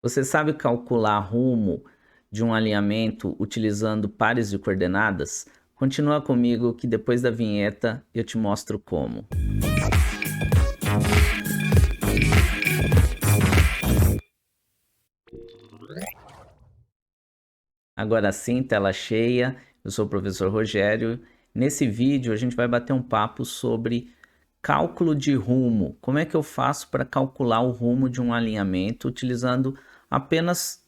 Você sabe calcular rumo de um alinhamento utilizando pares de coordenadas? Continua comigo que depois da vinheta eu te mostro como. Agora sim, tela cheia. Eu sou o professor Rogério. Nesse vídeo a gente vai bater um papo sobre cálculo de rumo. Como é que eu faço para calcular o rumo de um alinhamento utilizando apenas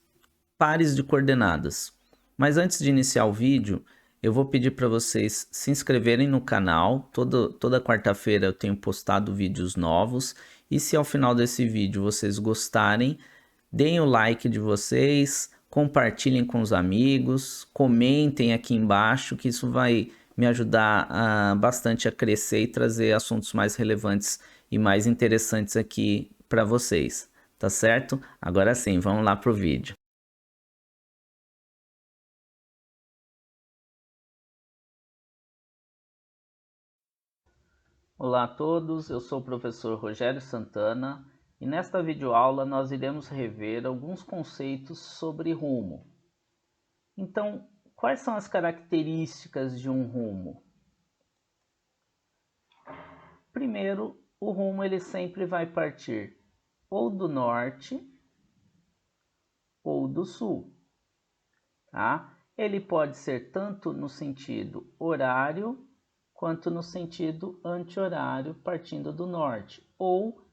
pares de coordenadas. Mas antes de iniciar o vídeo, eu vou pedir para vocês se inscreverem no canal. Toda quarta-feira eu tenho postado vídeos novos. E se ao final desse vídeo vocês gostarem, deem o like de vocês, compartilhem com os amigos, comentem aqui embaixo, que isso vai me ajudar bastante a crescer e trazer assuntos mais relevantes e mais interessantes aqui para vocês, tá certo? Agora sim, vamos lá pro vídeo. Olá a todos, eu sou o professor Rogério Santana e nesta videoaula nós iremos rever alguns conceitos sobre rumo. Então, quais são as características de um rumo? Primeiro, o rumo ele sempre vai partir ou do norte ou do sul, tá? Ele pode ser tanto no sentido horário quanto no sentido anti-horário partindo do norte, ou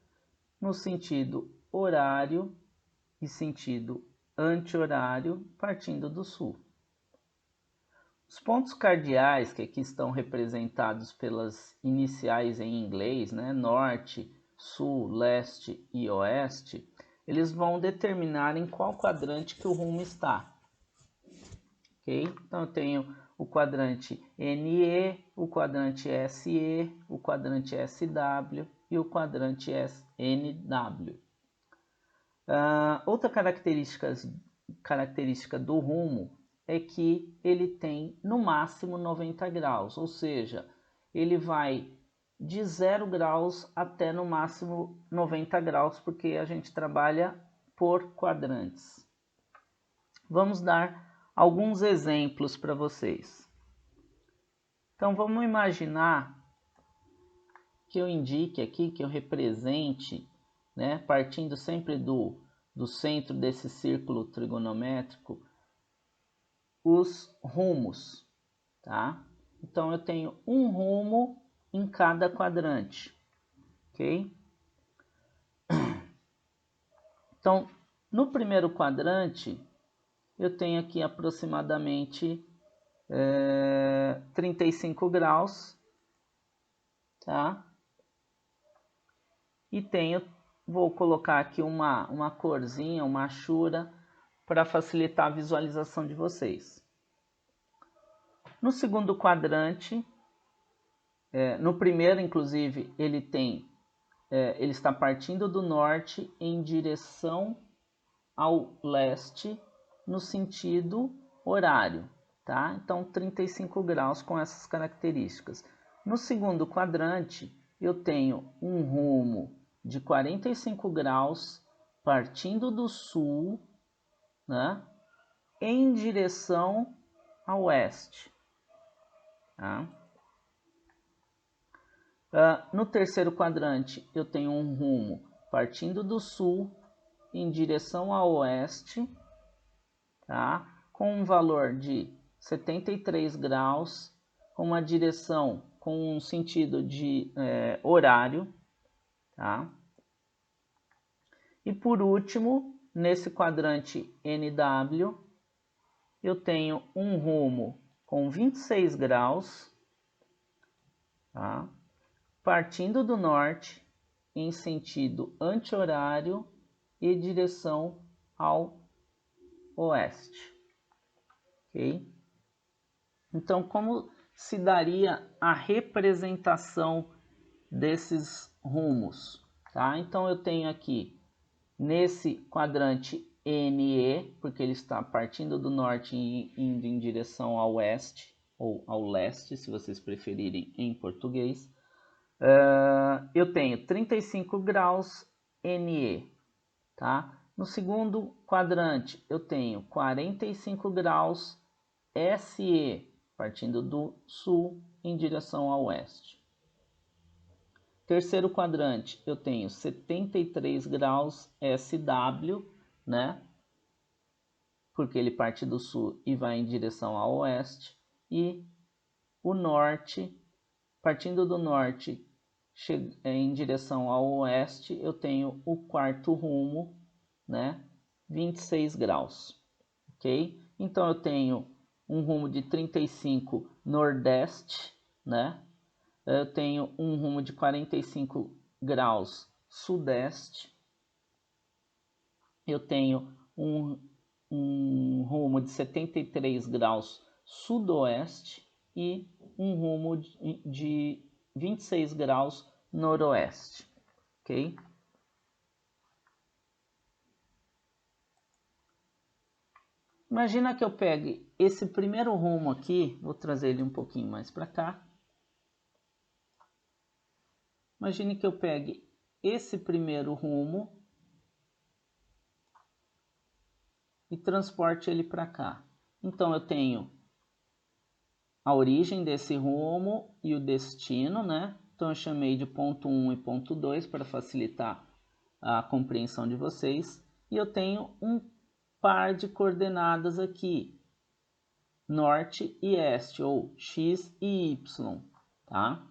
no sentido horário e sentido anti-horário partindo do sul. Os pontos cardeais, que aqui estão representados pelas iniciais em inglês, né, norte, sul, leste e oeste, eles vão determinar em qual quadrante que o rumo está. Okay? Então eu tenho o quadrante NE, o quadrante SE, o quadrante SW e o quadrante NW. Outra característica do rumo é que ele tem no máximo 90 graus, ou seja, ele vai de 0 graus até no máximo 90 graus, porque a gente trabalha por quadrantes. Vamos dar alguns exemplos para vocês. Então vamos imaginar que eu indique aqui, que eu represente, né, partindo sempre do centro desse círculo trigonométrico, os rumos, tá? Então eu tenho um rumo em cada quadrante, ok? Então, no primeiro quadrante, eu tenho aqui aproximadamente 35 graus, tá? E vou colocar aqui uma corzinha, uma achura, para facilitar a visualização de vocês. No segundo quadrante, no primeiro, inclusive, ele está partindo do norte em direção ao leste no sentido horário, tá? Então, 35 graus com essas características. No segundo quadrante, eu tenho um rumo de 45 graus partindo do sul, né, em direção ao oeste. Tá? No terceiro quadrante, eu tenho um rumo partindo do sul em direção ao oeste, tá? Com um valor de 73 graus, com uma direção, com um sentido de horário. Tá? E por último, nesse quadrante NW, eu tenho um rumo com 26 graus, tá? Partindo do norte em sentido anti-horário e direção ao oeste. Ok? Então, como se daria a representação desses rumos? Tá? Então, eu tenho aqui nesse quadrante NE, porque ele está partindo do norte e indo em direção ao oeste, ou ao leste, se vocês preferirem em português. Eu tenho 35 graus NE, tá? No segundo quadrante, eu tenho 45 graus SE, partindo do sul em direção ao oeste. Terceiro quadrante, eu tenho 73 graus SW, né? Porque ele parte do sul e vai em direção ao oeste. E o norte, partindo do norte em direção ao oeste, eu tenho o quarto rumo, né? 26 graus, ok? Então eu tenho um rumo de 35 nordeste, né? Eu tenho um rumo de 45 graus sudeste. Eu tenho um rumo de 73 graus sudoeste e um rumo de 26 graus noroeste, ok? Imagina que eu pegue esse primeiro rumo aqui, vou trazer ele um pouquinho mais para cá. Imagine que eu pegue esse primeiro rumo e transporte ele para cá. Então eu tenho a origem desse rumo e o destino, né? Então eu chamei de ponto 1 e ponto 2 para facilitar a compreensão de vocês. E eu tenho um par de coordenadas aqui, norte e este, ou x e y, tá?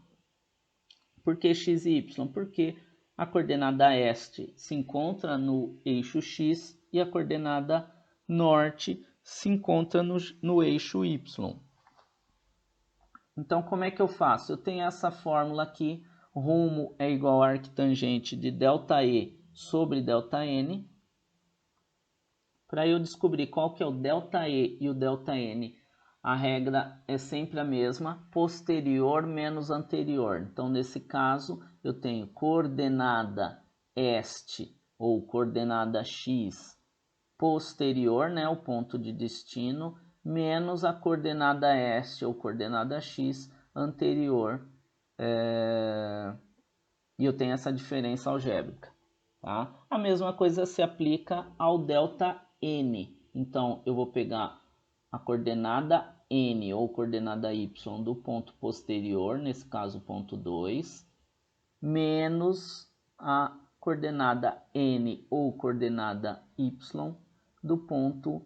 Por que x e y? Porque a coordenada este se encontra no eixo x e a coordenada norte se encontra no eixo y. Então, como é que eu faço? Eu tenho essa fórmula aqui, rumo é igual a arctangente de ΔE sobre ΔN. Para eu descobrir qual que é o ΔE e o ΔN, a regra é sempre a mesma, posterior menos anterior. Então, nesse caso, eu tenho coordenada este ou coordenada x posterior, né, o ponto de destino, menos a coordenada este ou coordenada x anterior. E eu tenho essa diferença algébrica. Tá? A mesma coisa se aplica ao ΔN. Então, eu vou pegar a coordenada n ou coordenada y do ponto posterior, nesse caso ponto 2, menos a coordenada n ou coordenada y do ponto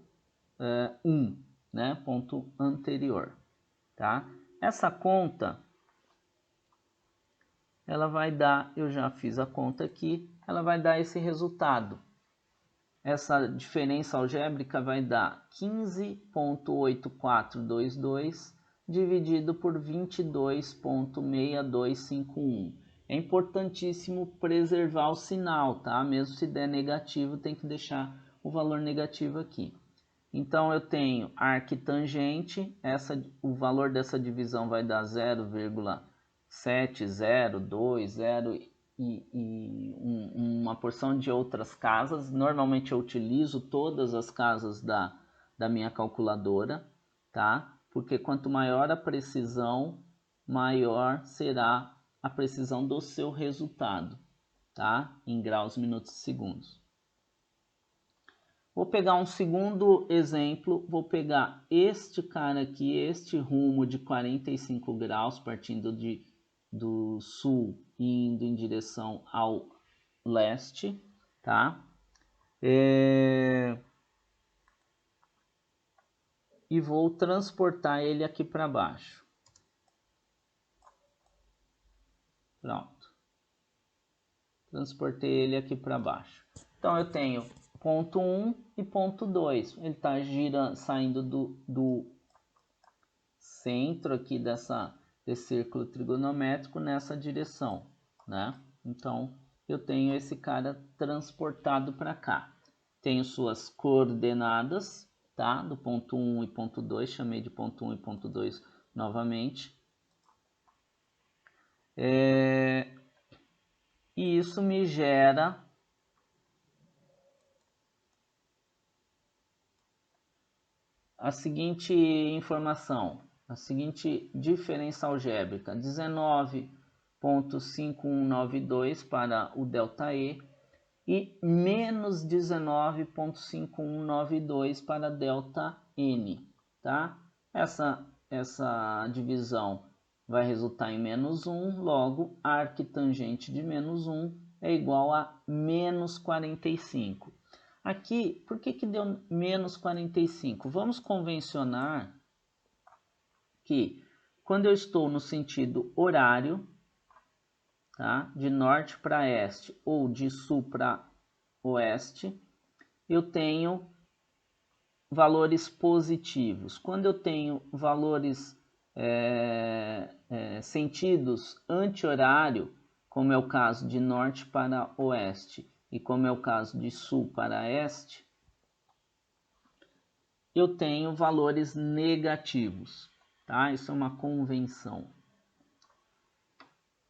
1, né? Ponto anterior. Tá? Essa conta, ela vai dar, eu já fiz a conta aqui, ela vai dar esse resultado. Essa diferença algébrica vai dar 15.8422 dividido por 22.6251. É importantíssimo preservar o sinal, tá? Mesmo se der negativo, tem que deixar o valor negativo aqui. Então eu tenho arctangente, o valor dessa divisão vai dar 0,7020 e uma porção de outras casas. Normalmente eu utilizo todas as casas da minha calculadora, tá? Porque quanto maior a precisão, maior será a precisão do seu resultado, tá? Em graus, minutos e segundos. Vou pegar um segundo exemplo, vou pegar este cara aqui, este rumo de 45 graus, partindo do sul e indo em direção ao leste, tá? E vou transportar ele aqui para baixo. Pronto. Transportei ele aqui para baixo. Então eu tenho ponto 1 e ponto 2. Ele está saindo do centro aqui desse círculo trigonométrico nessa direção, né? Então eu tenho esse cara transportado para cá. Tenho suas coordenadas, tá? Do ponto 1 e ponto 2, chamei de ponto 1 e ponto 2 novamente. E isso me gera a seguinte informação, a seguinte diferença algébrica: 19.5192 para o ΔE e menos 19,5192 para ΔN, tá? Essa divisão vai resultar em menos 1, logo, arquitangente de menos 1 é igual a menos 45. Aqui, por que deu menos 45? Vamos convencionar que quando eu estou no sentido horário, tá, de norte para este ou de sul para oeste, eu tenho valores positivos. Quando eu tenho valores sentidos anti-horário, como é o caso de norte para oeste e como é o caso de sul para este, eu tenho valores negativos, tá? Isso é uma convenção,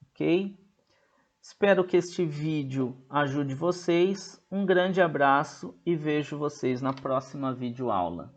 ok? Espero que este vídeo ajude vocês. Um grande abraço e vejo vocês na próxima videoaula.